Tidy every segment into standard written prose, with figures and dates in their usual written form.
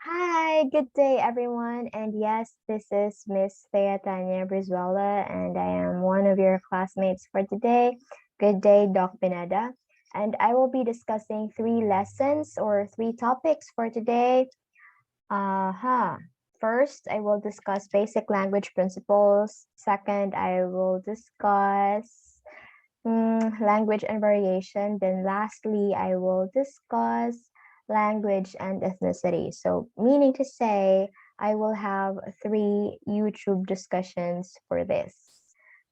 Hi, good day, everyone. And yes, this is Miss Thea Tanya Brizuela, and I am one of your classmates for today. Good day, Doc Pineda. And I will be discussing three lessons or three topics for today. First, I will discuss basic language principles. Second, I will discuss language and variation. Then lastly, I will discuss language and ethnicity. So meaning to say, I will have three YouTube discussions for this.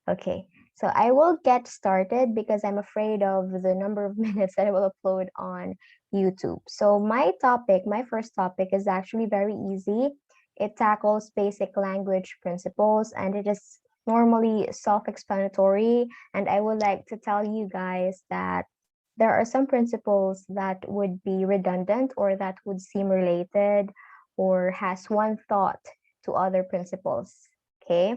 Okay, so I will get started because I'm afraid of the number of minutes that I will upload on YouTube. So my first topic is actually very easy. It tackles basic language principles and it is normally self-explanatory. And I would like to tell you guys that there are some principles that would be redundant or that would seem related or has one thought to other principles. Okay.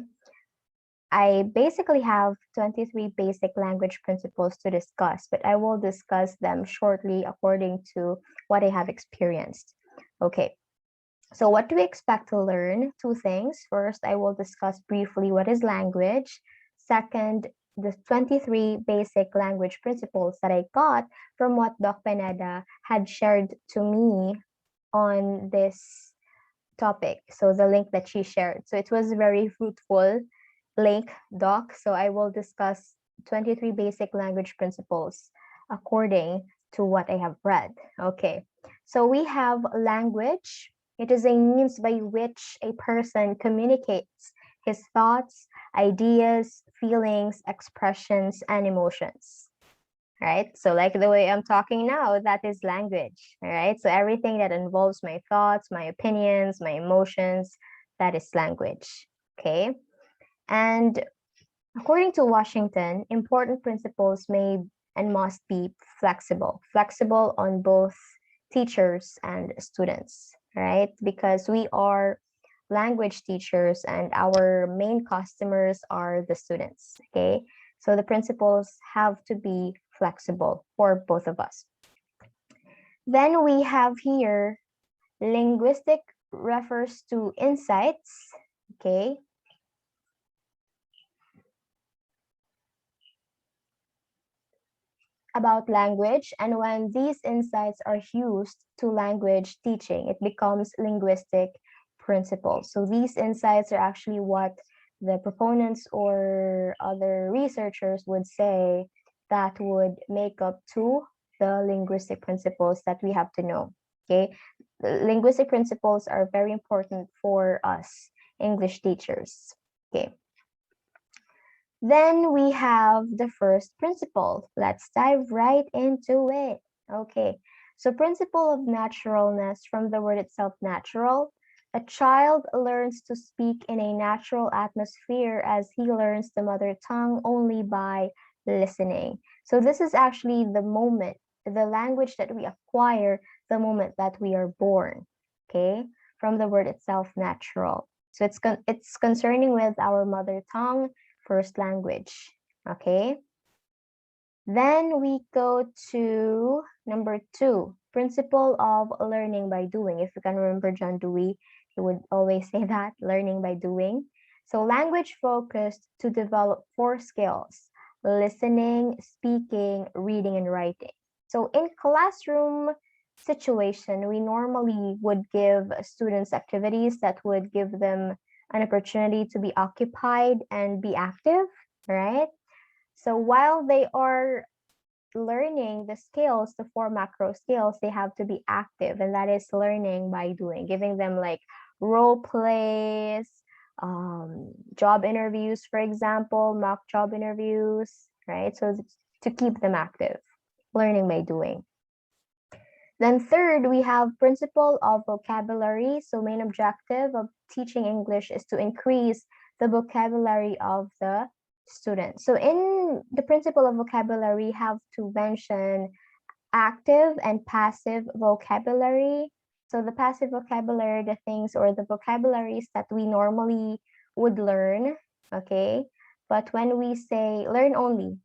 I basically have 23 basic language principles to discuss, but I will discuss them shortly according to what I have experienced. Okay, so what do we expect to learn? Two things. First, I will discuss briefly what is language. Second, the 23 basic language principles that I got from what Doc Pineda had shared to me on this topic. So the link that she shared. So it was very fruitful link, Doc. So I will discuss 23 basic language principles according to what I have read. Okay. So we have language. It is a means by which a person communicates his thoughts, ideas, feelings, expressions, and emotions. Right? So like the way I'm talking now, that is language. All right. So everything that involves my thoughts, my opinions, my emotions, that is language. Okay. And according to Washington, important principles may and must be flexible on both teachers and students, right? Because we are language teachers and our main customers are the students, okay? So the principles have to be flexible for both of us. Then we have here linguistic refers to insights, okay? About language, and when these insights are used to language teaching, it becomes linguistic principles. So these insights are actually what the proponents or other researchers would say that would make up to the linguistic principles that we have to know. Okay, linguistic principles are very important for us English teachers. Okay. Then we have the first principle. Let's dive right into it. Okay, so principle of naturalness, from the word itself, natural. A child learns to speak in a natural atmosphere as he learns the mother tongue only by listening. So this is actually the moment, the language that we acquire the moment that we are born. Okay, from the word itself, natural. So it's concerning with our mother tongue, first language. Okay. Then we go to number 2, principle of learning by doing. If you can remember John Dewey, he would always say that, learning by doing. So language focused to develop 4 skills: listening, speaking, reading, and writing. So in classroom situation, we normally would give students activities that would give them an opportunity to be occupied and be active, right? So while they are learning the skills, the 4 macro skills, they have to be active, and that is learning by doing, giving them like role plays, job interviews, for example, mock job interviews, right? So to keep them active, learning by doing. Then third, we have principle of vocabulary. So main objective of teaching English is to increase the vocabulary of the student. So in the principle of vocabulary, we have to mention active and passive vocabulary. So the passive vocabulary, the things or the vocabularies that we normally would learn, okay? But when we say learn only,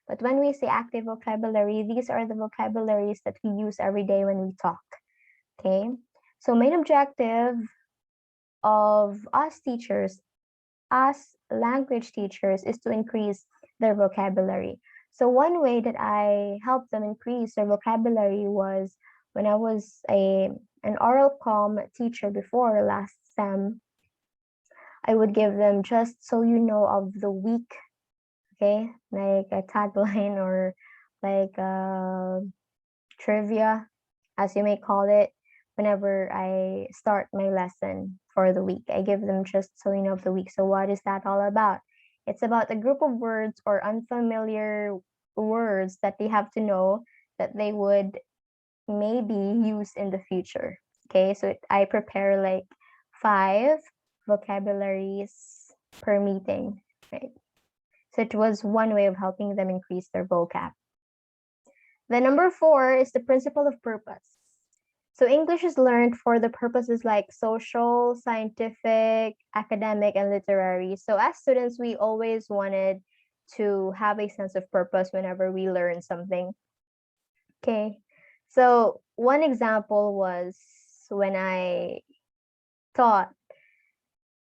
but when we say active vocabulary, these are the vocabularies that we use every day when we talk, okay? So main objective of us teachers, us language teachers, is to increase their vocabulary. So one way that I helped them increase their vocabulary was when I was an oral comm teacher before last sem. I would give them just so you know of the week, okay, like a tagline or like trivia, as you may call it. Whenever I start my lesson for the week, I give them just so you know of the week. So what is that all about? It's about a group of words or unfamiliar words that they have to know that they would maybe use in the future. Okay, so I prepare like 5 vocabularies per meeting, right? So it was one way of helping them increase their vocab. The number 4 is the principle of purpose. So English is learned for the purposes like social, scientific, academic, and literary. So as students, we always wanted to have a sense of purpose whenever we learn something. Okay, so one example was when I taught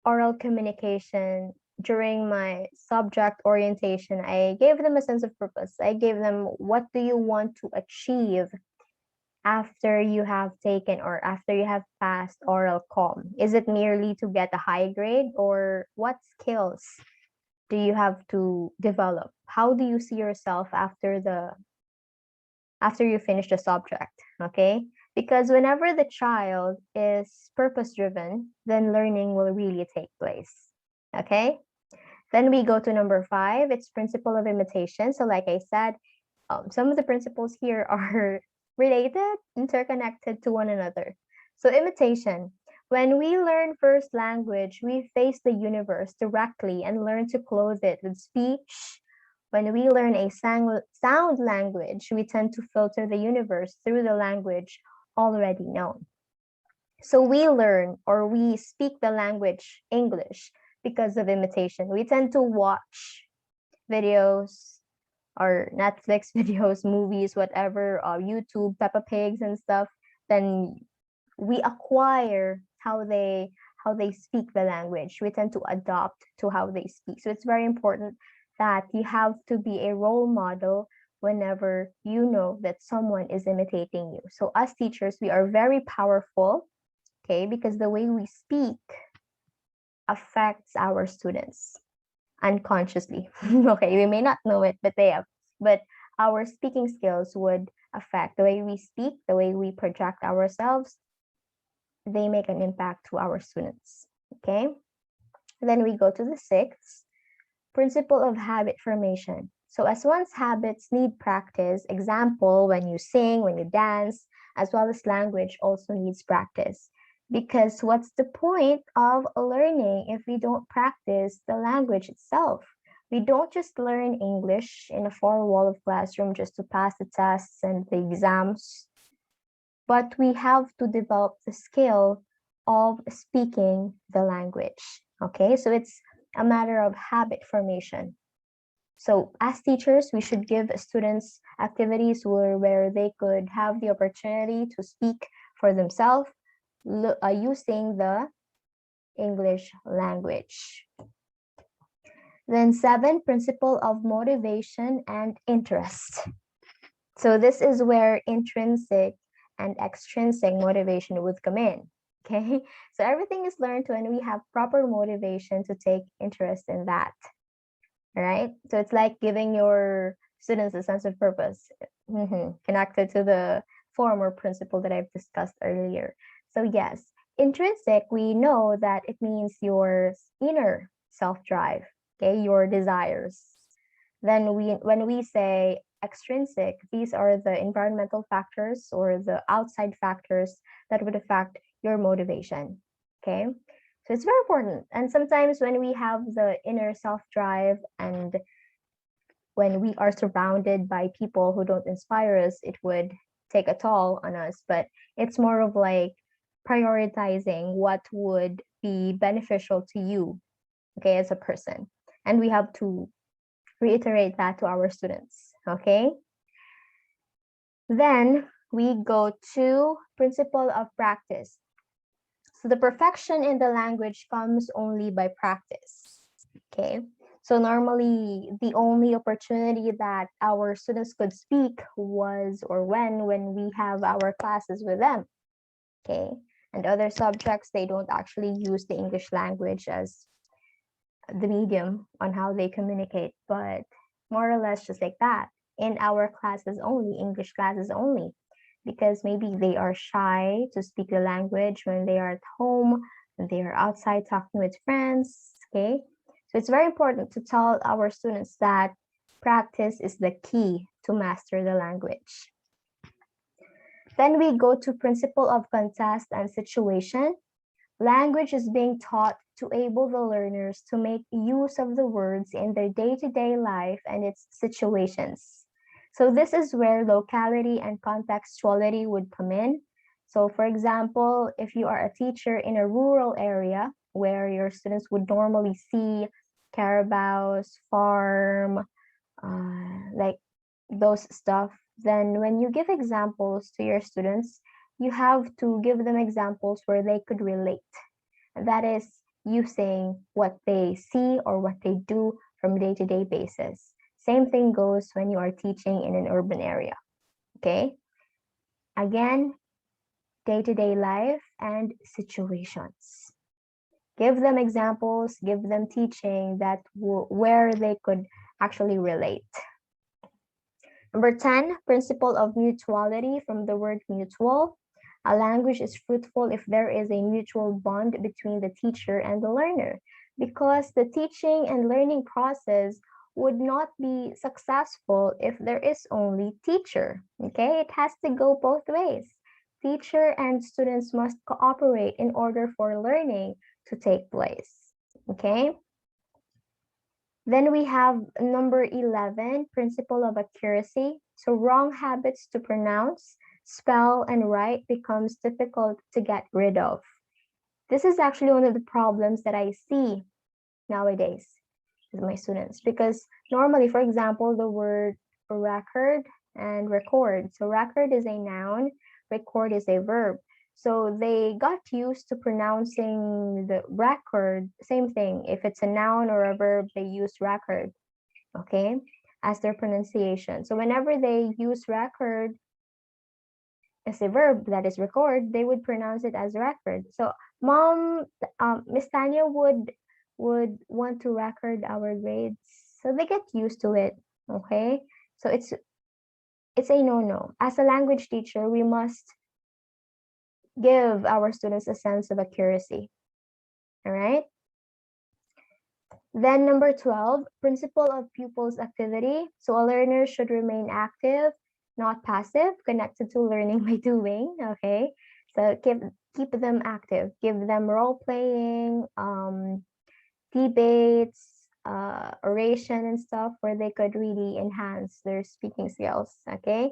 oral communication during my subject orientation, I gave them a sense of purpose. I gave them, what do you want to achieve after you have taken or after you have passed oral comm? Is it merely to get a high grade, or what skills do you have to develop? How do you see yourself after you finish the subject? Okay, because whenever the child is purpose driven, then learning will really take place. Okay, then we go to number 5. It's principle of imitation. So like I said, some of the principles here are related, interconnected to one another. So imitation. When we learn first language, we face the universe directly and learn to clothe it with speech. When we learn a sound language, we tend to filter the universe through the language already known. So we learn or we speak the language English because of imitation. We tend to watch videos or Netflix videos, movies, whatever, YouTube, Peppa Pigs and stuff. Then we acquire how they speak the language. We tend to adopt to how they speak. So it's very important that you have to be a role model whenever you know that someone is imitating you. So as teachers, we are very powerful, okay, because the way we speak affects our students unconsciously. Okay, we may not know it, but our speaking skills would affect the way we speak, the way we project ourselves. They make an impact to our students. Okay, then we go to the 6th principle of habit formation. So as one's habits need practice, example, when you sing, when you dance, as well as language also needs practice. Because what's the point of learning if we don't practice the language itself? We don't just learn English in a four-wall of classroom just to pass the tests and the exams, but we have to develop the skill of speaking the language. Okay, so it's a matter of habit formation. So as teachers, we should give students activities where they could have the opportunity to speak for themselves using the English language. Then 7, principle of motivation and interest. So this is where intrinsic and extrinsic motivation would come in. Okay, so everything is learned when we have proper motivation to take interest in that. All right, so it's like giving your students a sense of purpose, connected to the form or principle that I've discussed earlier. So yes, intrinsic, we know that it means your inner self-drive, okay, your desires. Then when we say extrinsic, these are the environmental factors or the outside factors that would affect your motivation, okay? So it's very important. And sometimes when we have the inner self-drive and when we are surrounded by people who don't inspire us, it would take a toll on us. But it's more of like prioritizing what would be beneficial to you, okay, as a person. And we have to reiterate that to our students, okay? Then we go to principle of practice. So the perfection in the language comes only by practice. Okay. So normally the only opportunity that our students could speak was or when we have our classes with them. Okay. And other subjects, they don't actually use the English language as the medium on how they communicate, but more or less just like that. In our classes only, English classes only, because maybe they are shy to speak the language when they are at home, when they are outside talking with friends. Okay. So it's very important to tell our students that practice is the key to master the language. Then we go to principle of context and situation. Language is being taught to enable the learners to make use of the words in their day-to-day life and its situations. So this is where locality and contextuality would come in. So for example, if you are a teacher in a rural area where your students would normally see carabaos, farm, like those stuff, then when you give examples to your students, you have to give them examples where they could relate. That is using what they see or what they do from day-to-day basis. Same thing goes when you are teaching in an urban area. Okay. Again, day-to-day life and situations. Give them examples, give them teaching that where they could actually relate. Number 10, principle of mutuality, from the word mutual. A language is fruitful if there is a mutual bond between the teacher and the learner, because the teaching and learning process would not be successful if there is only teacher. Okay, it has to go both ways. Teacher and students must cooperate in order for learning to take place. Okay. Then we have number 11, principle of accuracy. So wrong habits to pronounce, spell, and write becomes difficult to get rid of. This is actually one of the problems that I see nowadays with my students, because normally, for example, the word record and record. So record is a noun, record is a verb. So they got used to pronouncing the record, same thing. If it's a noun or a verb, they use record, okay, as their pronunciation. So whenever they use record as a verb, that is record, they would pronounce it as record. So mom, Miss Tanya would want to record our grades. So they get used to it, okay? So it's a no-no. As a language teacher, we must give our students a sense of accuracy. All right. Then number 12, principle of pupils' activity. So a learner should remain active, not passive, connected to learning by doing. Okay. So keep them active, give them role playing, debates, oration and stuff where they could really enhance their speaking skills. Okay.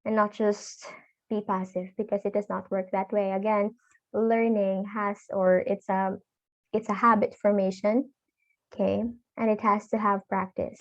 And not just be passive, because it does not work that way. Again, learning has, or it's a habit formation, okay, and it has to have practice.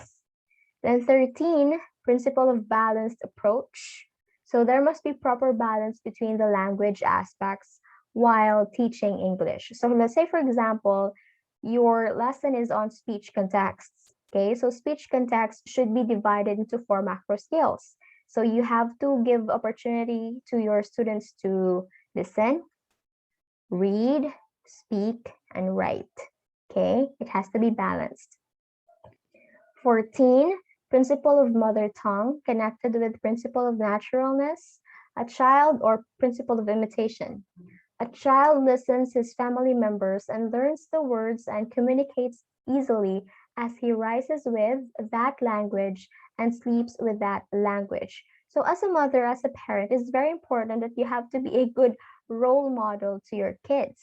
Then 13, principle of balanced approach. So there must be proper balance between the language aspects while teaching English. So let's say, for example, your lesson is on speech contexts. Okay, so speech context should be divided into 4 macro skills. So you have to give opportunity to your students to listen, read, speak, and write. Okay, it has to be balanced. 14, principle of mother tongue connected with principle of naturalness, a child, or principle of imitation. A child listens his family members and learns the words and communicates easily as he rises with that language and sleeps with that language. So as a mother, as a parent, it's very important that you have to be a good role model to your kids,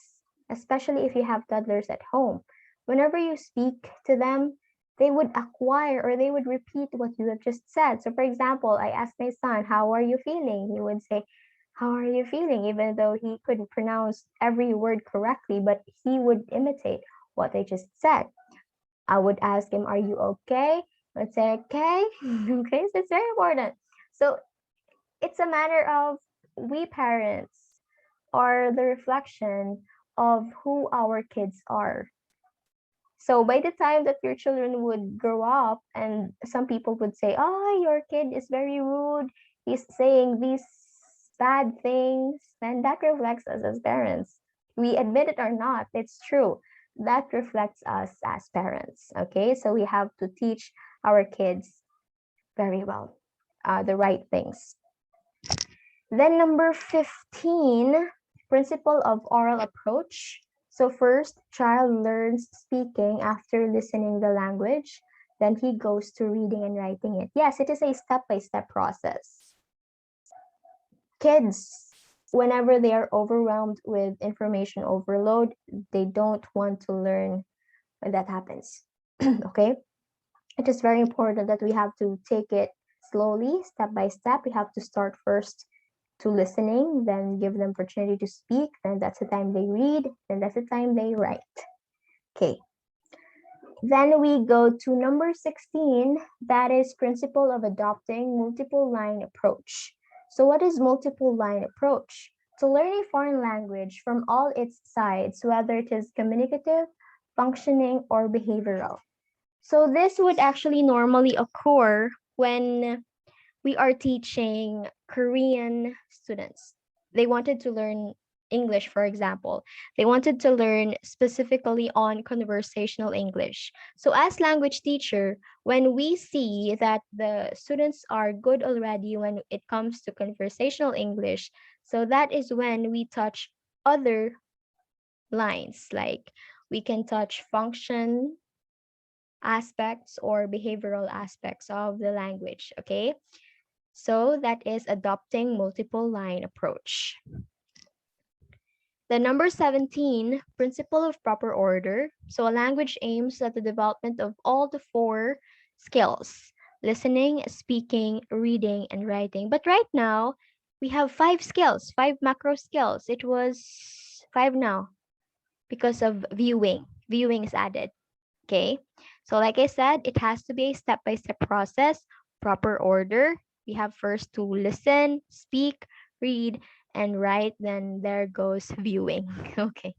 especially if you have toddlers at home. Whenever you speak to them, they would acquire, or they would repeat what you have just said. So for example, I asked my son, how are you feeling? He would say, how are you feeling? Even though he couldn't pronounce every word correctly, but he would imitate what I just said. I would ask him, are you okay? I would say, okay. Okay, so it's very important. So it's a matter of we parents are the reflection of who our kids are. So by the time that your children would grow up, and some people would say, oh, your kid is very rude, he's saying these bad things, then that reflects us as parents. We admit it or not, it's true. That reflects us as parents. Okay, so we have to teach our kids very well the right things. Then number 15, principle of oral approach. So first, child learns speaking after listening the language. Then he goes to reading and writing it. Yes, it is a step-by-step process. Kids, whenever they are overwhelmed with information overload, they don't want to learn when that happens. Okay? It is very important that we have to take it slowly, step by step. We have to start first to listening, then give them opportunity to speak, then that's the time they read, then that's the time they write. Okay. Then we go to number 16, that is principle of adopting multiple line approach. So what is multiple line approach? To learn a foreign language from all its sides, whether it is communicative, functioning, or behavioral. So this would actually normally occur when we are teaching Korean students. They wanted to learn English, for example. They wanted to learn specifically on conversational English. So as language teacher, when we see that the students are good already when it comes to conversational English, so that is when we touch other lines, like we can touch function aspects or behavioral aspects of the language, okay? So that is adopting multiple line approach. The number 17, principle of proper order. So a language aims at the development of all the four skills: listening, speaking, reading, and writing. But right now, we have 5 skills, 5 macro skills. It was 5 now because of viewing. Viewing is added. Okay. So like I said, it has to be a step-by-step process, proper order. We have first to listen, speak, read, and write. Then there goes viewing. Okay.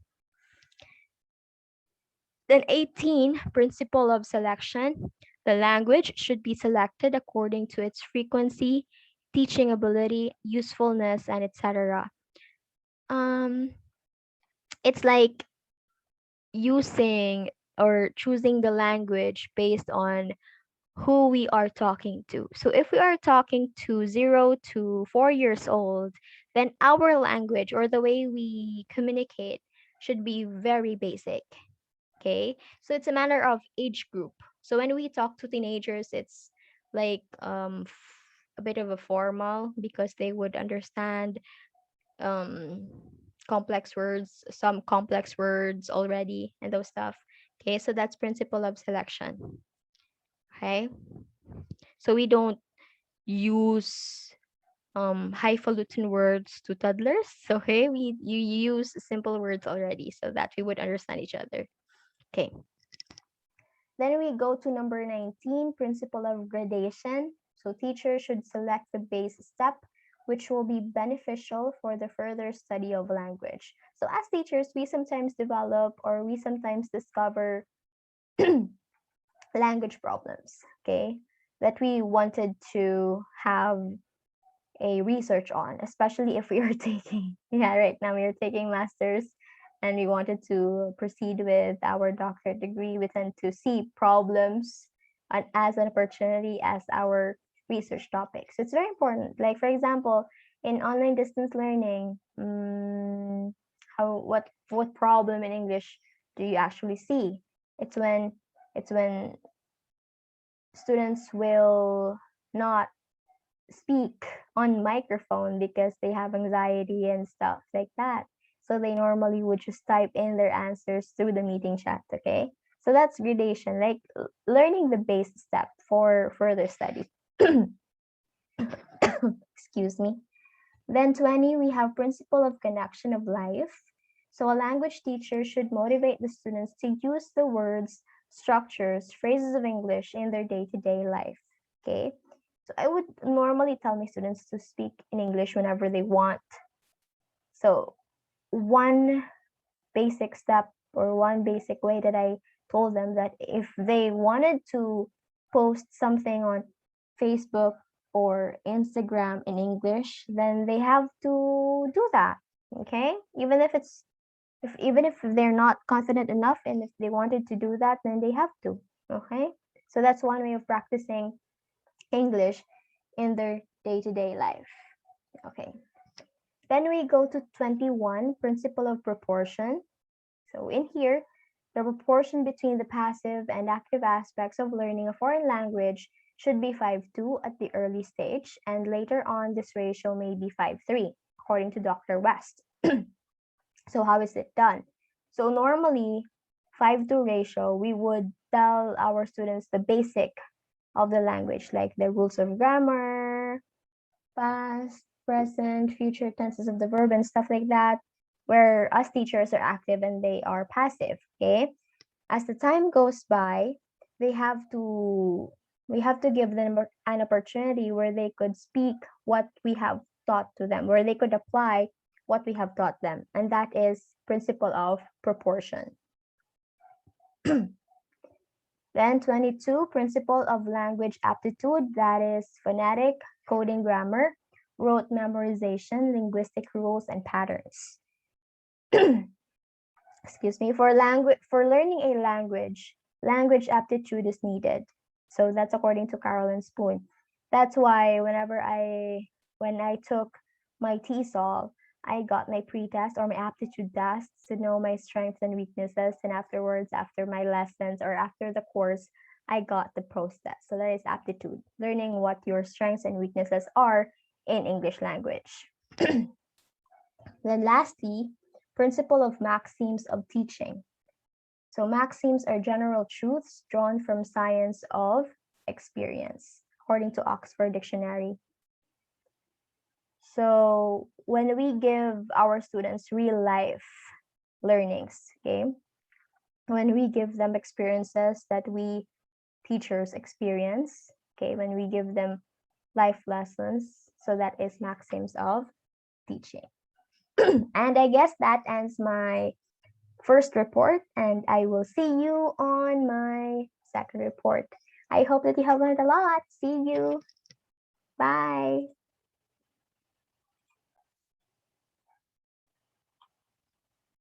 Then 18, principle of selection. The language should be selected according to its frequency, teaching ability, usefulness, and etc. It's like using or choosing the language based on who we are talking to. So if we are talking to 0 to 4 years old, then our language or the way we communicate should be very basic. Okay? So it's a matter of age group. So when we talk to teenagers, it's like a bit of a formal because they would understand um complex words, some complex words already and those stuff. Okay? So that's principle of selection. Okay? So we don't use highfalutin words to toddlers. Okay, you use simple words already so that we would understand each other. Okay. Then we go to number 19, principle of gradation. So teachers should select the base step which will be beneficial for the further study of language. So as teachers, we sometimes develop or we sometimes discover language problems, okay, that we wanted to have a research on, especially if we are taking, yeah, right now we are taking masters and we wanted to proceed with our doctorate degree. We tend to see problems as an opportunity as our research topic. So it's very important. Like for example, in online distance learning, what problem in English do you actually see? It's when students will not speak on microphone because they have anxiety and stuff like that. So they normally would just type in their answers through the meeting chat, okay? So that's gradation, like learning the base step for further study. Excuse me. Then 20, we have principle of connection of life. So a language teacher should motivate the students to use the words, structures, phrases of English in their day-to-day life, okay? So I would normally tell my students to speak in English whenever they want. So one basic step or one basic way that I told them that if they wanted to post something on Facebook or Instagram in English, then they have to do that. Okay, even if they're not confident enough, and if they wanted to do that, then they have to. Okay, so that's one way of practicing English in their day-to-day life. Okay, then we go to 21, principle of proportion. So in here, the proportion between the passive and active aspects of learning a foreign language should be 5:2 at the early stage, and later on this ratio may be 5:3, according to Dr. West. So how is it done? So normally, 5:2 ratio, we would tell our students the basic of the language, like the rules of grammar, past, present, future tenses of the verb, and stuff like that, where us teachers are active and they are passive. Okay, as the time goes by, we have to give them an opportunity where they could speak what we have taught to them, where they could apply what we have taught them, and that is principle of proportion. Then 22, principle of language aptitude, that is phonetic, coding, grammar, rote memorization, linguistic rules, and patterns. Excuse me. For learning a language aptitude is needed. So that's according to Carolyn Spoon. That's why when I took my TESOL, I got my pre-test or my aptitude tests to know my strengths and weaknesses, and afterwards, after my lessons or after the course, I got the post-test. So that is aptitude, learning what your strengths and weaknesses are in English language. Then lastly, principle of maxims of teaching. So maxims are general truths drawn from science of experience, according to Oxford Dictionary. So when we give our students real life learnings, okay, when we give them experiences that we teachers experience, okay, when we give them life lessons, so that is maxims of teaching. And I guess that ends my first report, and I will see you on my second report. I hope that you have learned a lot. See you. Bye.